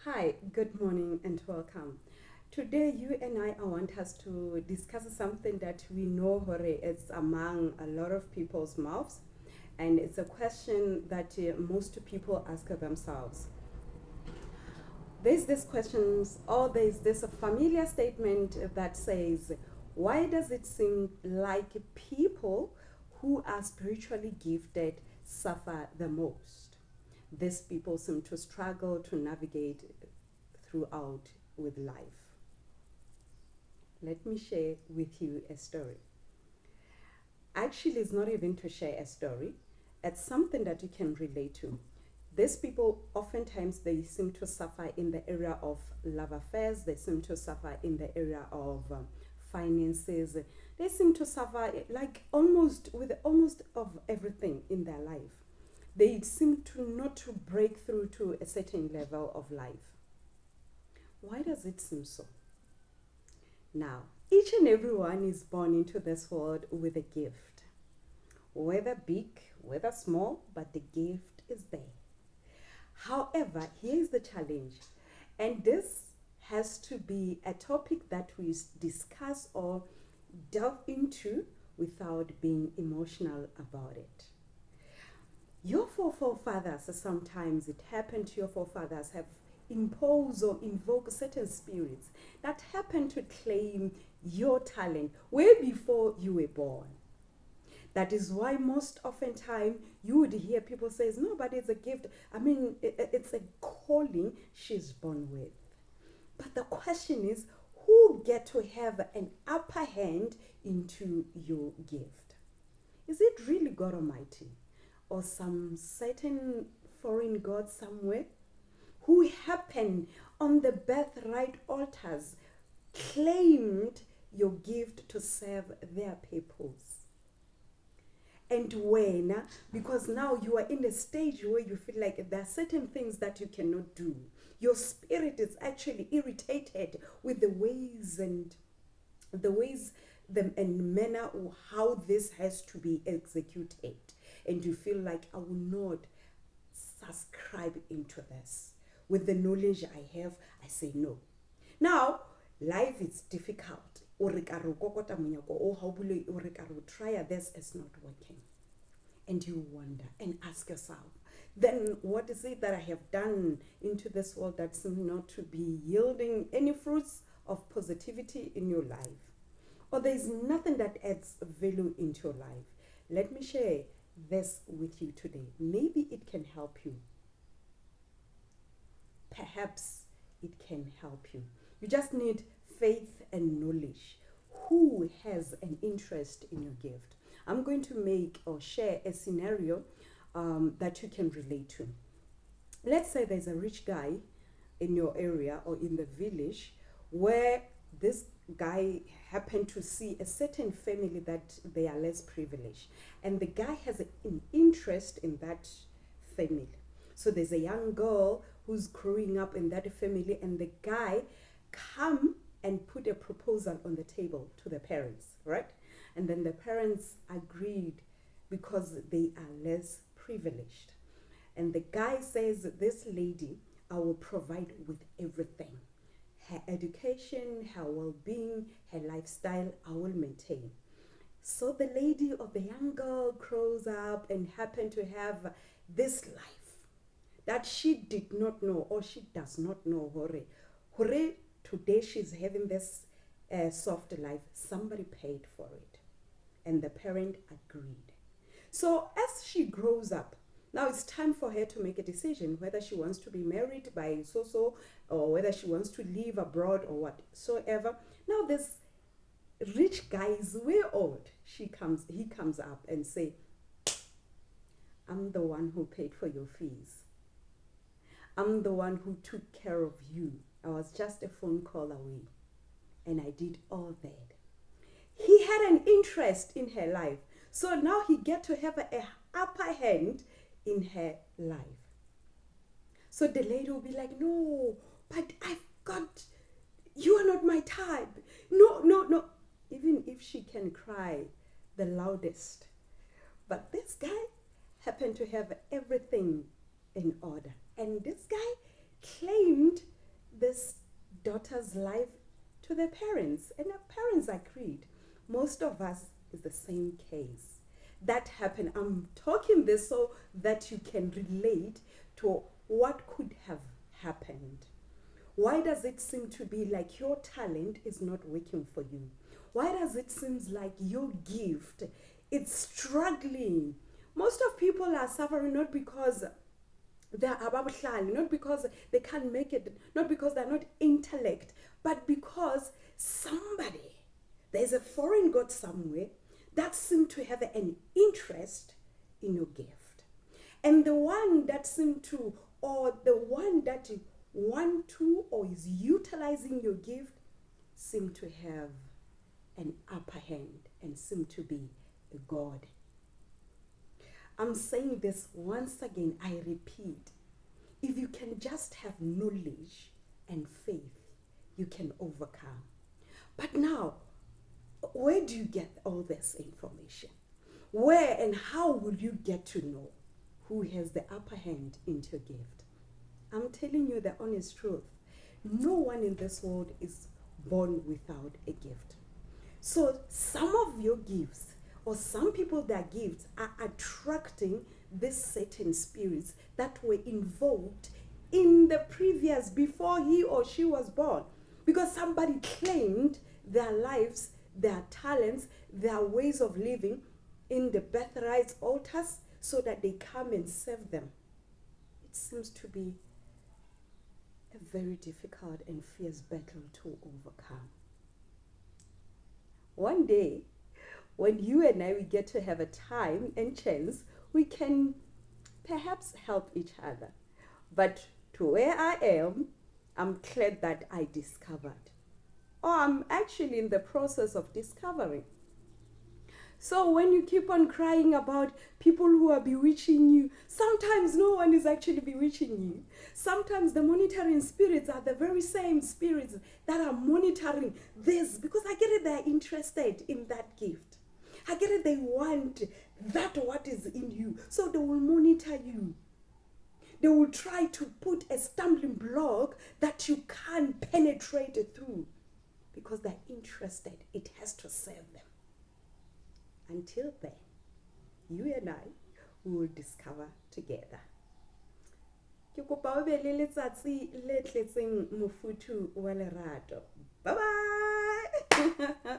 Hi, good morning and welcome. Today, you and I want us to discuss something that we know Hore is among a lot of people's mouths, and it's a question that most people ask themselves. There's this question, or there's this familiar statement that says, why does it seem like people who are spiritually gifted suffer the most? These people seem to struggle to navigate throughout with life. Let me share with you a story. Actually, it's not even to share a story, it's something that you can relate to. These people oftentimes they seem to suffer in the area of love affairs, they seem to suffer in the area of finances, they seem to suffer like almost of everything in their life. They seem to not to break through to a certain level of life. Why does it seem so? Now, each and everyone is born into this world with a gift, whether big, whether small, but the gift is there. However, here's the challenge, and this has to be a topic that we discuss or delve into without being emotional about it. Your forefathers, sometimes it happened to your forefathers, have imposed or invoked certain spirits that happen to claim your talent way before you were born. That is why most often time you would hear people say, no, but it's a gift. I mean, it's a calling she's born with. But the question is, who get to have an upper hand into your gift? Is it really God Almighty or some certain foreign god somewhere who happen on the birthright altars claimed your gift to serve their purpose? And when, because now you are in a stage where you feel like there are certain things that you cannot do. Your spirit is actually irritated with the manner of how this has to be executed. And you feel like I will not subscribe into this. With the knowledge I have, I say no. Now, life is difficult. Try this is not working. And you wonder and ask yourself, then what is it that I have done into this world that seems not to be yielding any fruits of positivity in your life? Or there is nothing that adds value into your life? Let me share this with you today. Maybe it can help you. Perhaps it can help you. You just need faith and knowledge. Who has an interest in your gift? I'm going to make or share a scenario that you can relate to. Let's say there's a rich guy in your area or in the village where this guy happened to see a certain family that they are less privileged, and the guy has an interest in that family. So there's a young girl who's growing up in that family, and the guy come and put a proposal on the table to the parents, right? And then the parents agreed because they are less privileged. And the guy says, this lady, I will provide with everything. Her education, her well-being, her lifestyle, I will maintain. So the lady or the young girl grows up and happen to have this life that she did not know or she does not know. Hore, today she's having this soft life. Somebody paid for it. And the parent agreed. So as she grows up, now it's time for her to make a decision whether she wants to be married by so or whether she wants to live abroad or whatsoever. Now this rich guy is way old. He comes up and say, I'm the one who paid for your fees. I'm the one who took care of you. I was just a phone call away. And I did all that. He had an interest in her life. So now he get to have a upper hand in her life. So the lady will be like, no, but you are not my type. No. Even if she can cry the loudest. But this guy happened to have everything in order. And this guy claimed daughter's life to their parents, and our parents agreed. Most of us is the same case. That happened. I'm talking this so that you can relate to what could have happened. Why does it seem to be like your talent is not working for you? Why does it seem like your gift is struggling? Most of people are suffering not because they're ababuhlali, not because they can't make it, not because they're not intellect, but because there's a foreign god somewhere that seemed to have an interest in your gift. And the one that seemed to, or the one that you want to, or is utilizing your gift, seem to have an upper hand and seem to be a god. I'm saying this once again, I repeat. If you can just have knowledge and faith, you can overcome. But now, where do you get all this information? Where and how will you get to know who has the upper hand into your gift? I'm telling you the honest truth. No one in this world is born without a gift. So some of your gifts, or some people, their gifts are attracting these certain spirits that were invoked in the previous, before he or she was born. Because somebody claimed their lives, their talents, their ways of living in the birthright altars so that they come and serve them. It seems to be a very difficult and fierce battle to overcome. One day, when you and I, we get to have a time and chance, we can perhaps help each other. But to where I am, I'm glad that I discovered. Or I'm actually in the process of discovering. So when you keep on crying about people who are bewitching you, sometimes no one is actually bewitching you. Sometimes the monitoring spirits are the very same spirits that are monitoring this, because I get it, they're interested in that gift. I get it, they want that what is in you. So they will monitor you. They will try to put a stumbling block that you can't penetrate through, because they're interested. It has to serve them. Until then, you and I will discover together. Ke kopa o be le letsatsi le tletseng mofuthu wa lerato. Bye bye.